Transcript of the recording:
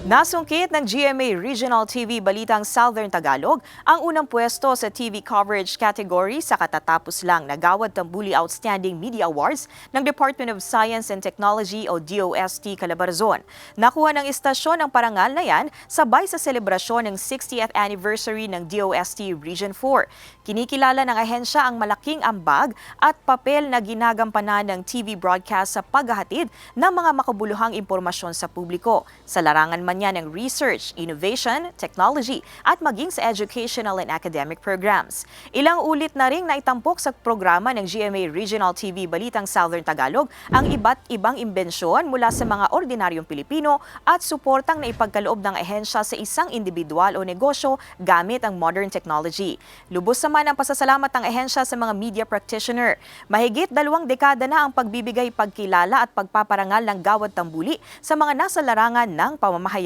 Nasungkit ng GMA Regional TV Balitang Southern Tagalog ang unang pwesto sa TV coverage category sa katatapos lang na Gawad Tambuli Outstanding Media Awards ng Department of Science and Technology o DOST Calabarzon. Nakuha ng istasyon ang parangal na yan sabay sa selebrasyon ng 60th anniversary ng DOST Region 4. Kinikilala ng ahensya ang malaking ambag at papel na ginagampanan ng TV broadcast sa paghahatid ng mga makabuluhang impormasyon sa publiko. Sa larangan man yan ng research, innovation, technology at maging sa educational and academic programs. Ilang ulit na ring naitampok sa programa ng GMA Regional TV Balitang Southern Tagalog ang iba't ibang imbensyon mula sa mga ordinaryong Pilipino at suportang na ipagkaloob ng ahensya sa isang individual o negosyo gamit ang modern technology. Lubos naman ang pasasalamat ng ahensya sa mga media practitioner. Mahigit 2 dekada na ang pagbibigay pagkilala at pagpaparangal ng Gawad Tambuli sa mga nasa larangan ng pamamahayag.